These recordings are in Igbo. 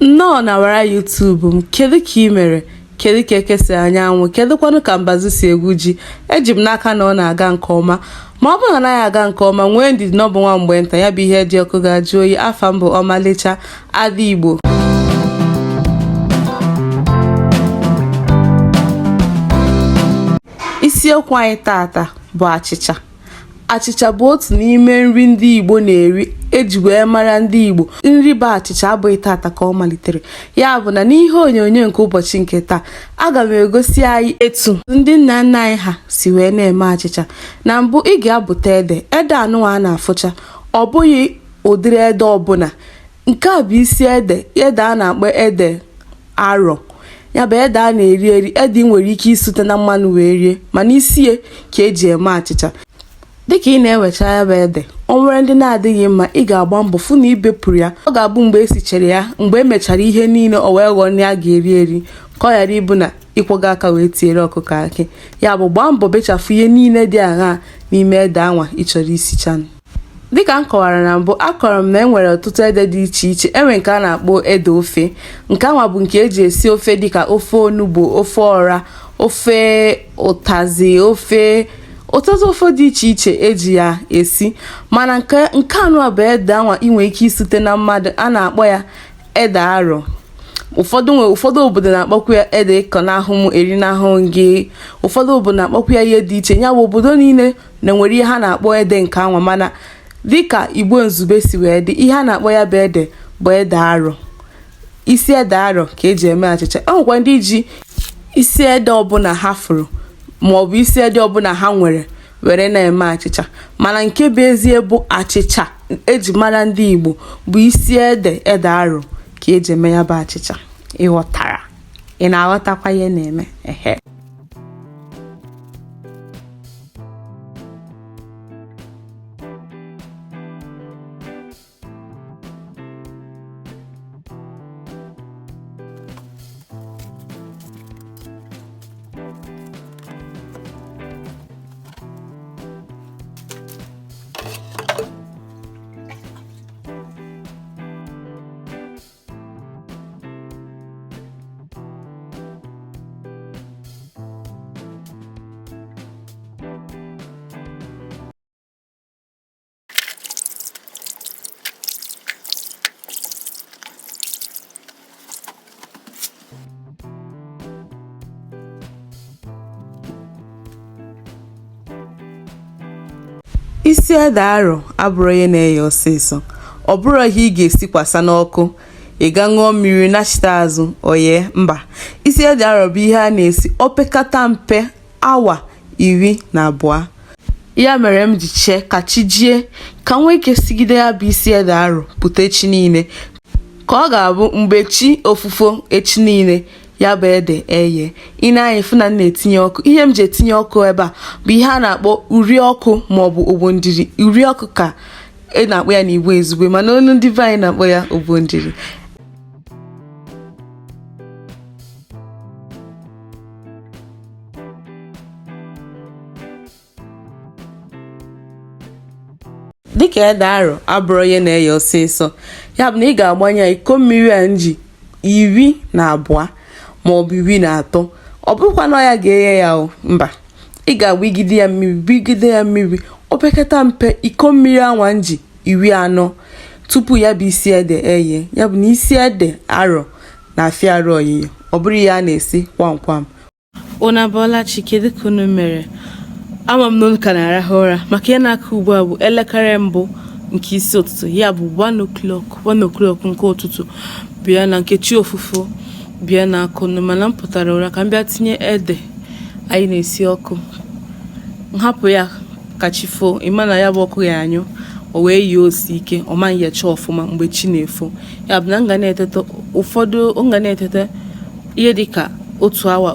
Nnọọ na wara YouTube m, kedu ka ị mere? Kedu ka ekesi anyanwụ? Kedụkwanụ ka mbazụ si egwu ji? Eji m n'aka na ọ na-aga nke ọma. Ma ọ bụrụ na anaghị aga nke ọma, nwee ndidi na ọ bụ nwa mgbe nta, ya bụ ihe dị ọkụ ga-ajụ oyi. Afa m bụ Ọmalịcha Ada Igbo. Isiokwu anyị tata bụ achịcha. Achịcha bụ otu n'ime nri ndị Igbo na-eri eji wee mara ndị Igbo. Nri bụ achịcha abụghị tata ka ọ malitere. Ya bụ na n'ihe onyonyo nke ụbọchị nke taa, aga m egosi anyị etu ndị nna nna anyị ha si wee na-eme achịcha. Na mbụ, ị ga-abụta ede anụnwa a na-afụcha. Ọ bụghị ụdịrị ede ọbụla. Nke a bụ isi ede a na-akpọ ede arọ. Ya bụ ede a na-eri eri, ede nwere ike isute na mmanụ wee rie, mana isi ya ka eji eme achịcha. Dịka ị na-ewecha ya bụ ede, o nwere ndị na-adịghị mma, ị ga-agba mbọ fụ na ibepụrụ ya. Ọ ga-abụ mgbe esichara ya, mgbe emechara ihe niile, o wee ghọọ nri a ga-eri eri, ka ọ ghara ịbụ na ịkwaga aka wee tinyere ọkụkọ akị. Ya bụ gbaa mbọ bechafụ ihe niile dị agha n'ime ede anwa ị chọrọ isicha. Dịka m kọwara na mbụ, akọrọ m na enwere ọtụtụ ede dị iche iche. Enwere nke a na-akpọ ede ofe. Nke anwa bụ nke eji esi ofe dịka ofe onugbo, ofe ọra, ofe ụtazị, ọtụtụ ofe dị iche iche eji ya esi. Mana nke anụ bụ ede anwa ị nwere ike isute na mmadụ, a na-akpọ ya ede arọ. Ụfọdụ obodo na-akpọkwa ya ede ịkọ n'ahụ m eri n'ahụ gị. Ụfọdụ obodo na-akpọkwa ya ihe dị iche. Ya bụ obodo niile na-enwere ihe ha na-akpọ ede nke anwa, mana dịka Igbo nzube si wee dị, ihe a na-akpọ ya bụ ede bụ ede arọ. Isi ede arọ ka eji eme achịcha. Ọ nwekwa ndị ji isi ede ọbụla ha fụrụ maọbụ isi ede ọbụla ha nwere were na-eme achịcha. Mana nke bụ ezie bụ achịcha eji mara ndị Igbo bụ isi ede arọ ka eji eme ya bụ achịcha. Ị ghọtara? Ị na-aghọtakwa ihe na-eme? Ehe. Isi ede arọ abụrụ ihe na-eye ọsịsọ. Ọ bụrụ ihe ị ga-esikwasa n'ọkụ, ị ga ṅụọ mmiri nachita azụ oye. Mba, isi ede arọ bụ ihe a na-esi opekata mpe awa 12. Ya mere m ji chee ka chi jie, ka nwee ike sigide ya bụ isi ede arọ pụta echi niile, ka ọ ga-abụ mgbe chi ofufo echi niile, ya bụ ede eye. Ị na-anya fụ na na-etinye ọkụ. Ihe m ji etinye ọkụ ebe a bụ ihe a na-akpọ uri ọkụ maọbụ ogbondiri. Uri ọkụ ka ị na-akpọ ya n'Igbo ezugbo, mana olu ndị be anyị na-akpọ ya ogbondiri. Dịka ede arọ abụrụ ihe na-eye ọsịsọ, ya bụ na ị ga-agbanye iko mmiri a nji 12 maọbụ 13. Ọ bụrụkwa na ya ga-eghe ya mba, ị ga-agbigide ya mmiri opekata mpe iko mmiri anwa nji 40 tupu ya bụ isi ede eye. Ya bụ na isi ede arọ na-afịa arụ oyiyo, ọ bụrụ ya a na-esi kwam. Unu abọọla chi, kedu ka unu mere? Ama m na unu ka na-arahụ ụra, maka ihe na-aka ugbu a bụ elekere mbụ nke isi ụtụtụ. Ya bụ 1 o'clock nke ụtụtụ. Bịa na nke chi ofufo bịa na akụnụ, mana m pụtara ụra ka m bịa tinye ede anyị na-esi ọkụ. Nhapụ ya ka chi foo, ịma na ya bụ ọkụ ya anyụ, o wee yie osi ike, ọ ma nyecha ọfụma mgbe chi na-efo. Ya bụ na m ga na-etete ihe dịka otu awa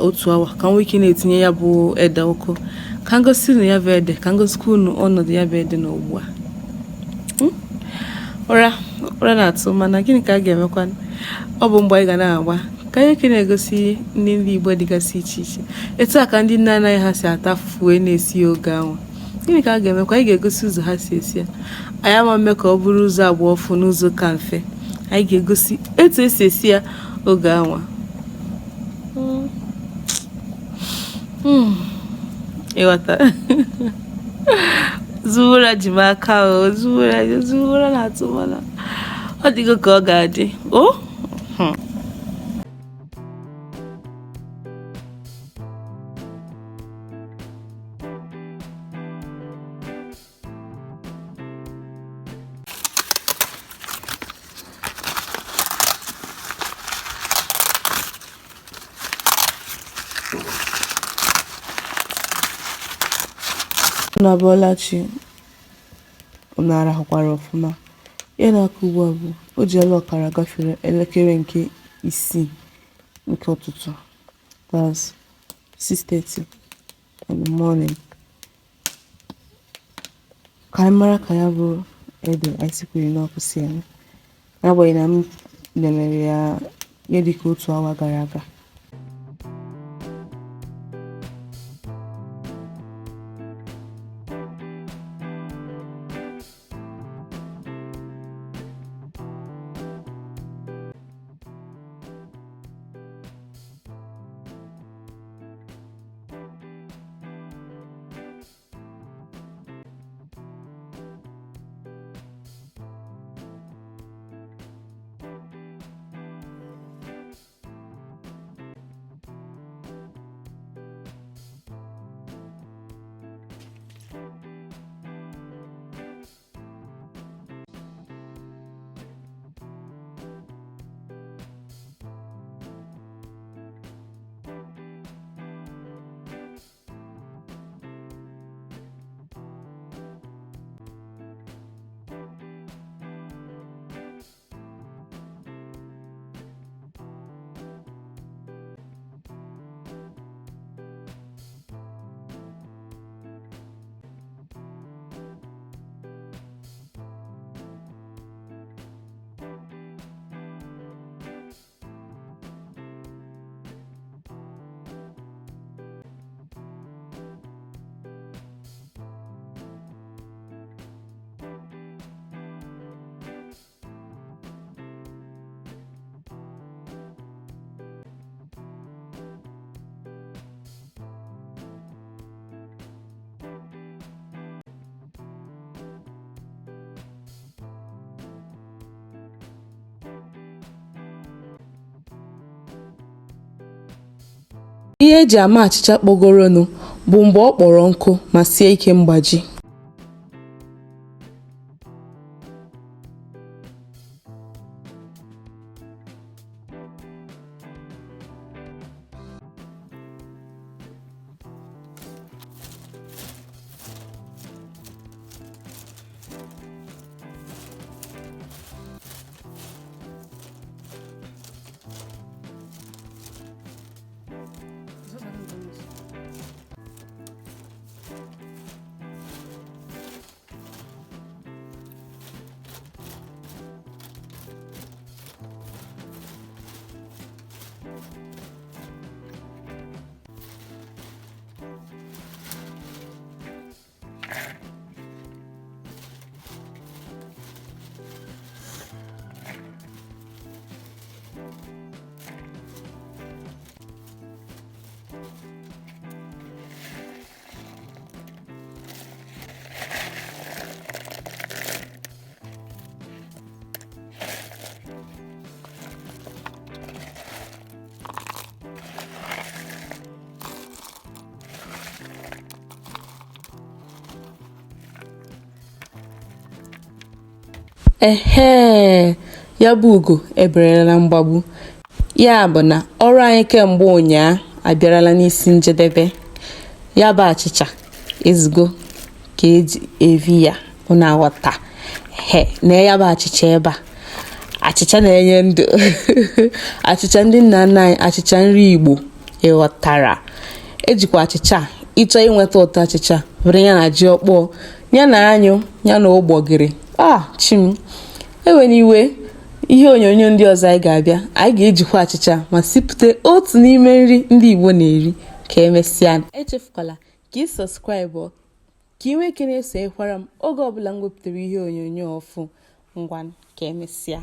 ka m nwee ike na-etinye ya bụ ede ọkụ, ka ngosi unu ya bụ ede, ka ngosikwa unu ọnọdụ ya bụ ede na ugbu a. Ụra na-atụ, mana gịnị ka a ga-emekwa? Ọ bụ mgbe anyị ga na-agba ka anyị na-egosi ndị Igbo dịgasị iche iche etu a ka ndị nna anaghị ha si ata afụfụ wee na-esi oge ahụ. Gịnị ka a ga-emekwa? Anyị ga-egosi ụzọ ha si esi ya. Anyị ama mme ka ọ bụrụ ụzọ abụọ ọfụ n'ụzọ ka mfe. anyị ga-egosi etu esi esi ya oge anwa. Ịghọta. Zuura ji m aka o, zuura na-atụ mana ọ dịgo ka ọ ga-adị. Na Bolachi na-arahụkwara ọfụma. Ya na-aka ugbu a bụ o ji ọkara gafere elekere nke 6 nke ụtụtụ. That's 6:30 in the morning. Ka anyị mara ka ya bụ ede anyị sikwiri n'ọkụ si eme. N'agbanyeghị na m lelere ya ihe dịka otu awa gara aga. Ihe eji ama achịcha kpọgoronụ bụ mgbe ọ kpọrọ nkụ ma sie ike mgbaji. Ya bụ ugo eberela mgbagbu. Ya bụ na ọrụ anyị kemgbe ụnyaa abịarala n'isi njedebe. Ya bụ achịcha ezigbo ka eji evi ya unu aghọta. Na ya bụ achịcha ebe a. Achịcha na-enye ndụ. Achịcha ndị nna nna anyị, achịcha nri Igbo ịghọtara. Ejikwa achịcha ịchọ inweta ụtọ achịcha were ya na ji ọkpọọ, ya na anyụ, ya na ụgbọgịrị. Chim. Ewe iwe ihe onyonyo ndị ọzọ anyị ga-abịa, anyị ga-ejikwa achịcha ma sipụta otu n'ime nri ndị Igbo na-eri ka emesịa. Echefukwala ka ị sọskraịbụ ka ị nwee ike na-esonyekwara m oge ọbụla m wepụtara ihe onyonyo ọfụ. Ngwa ka emesịa.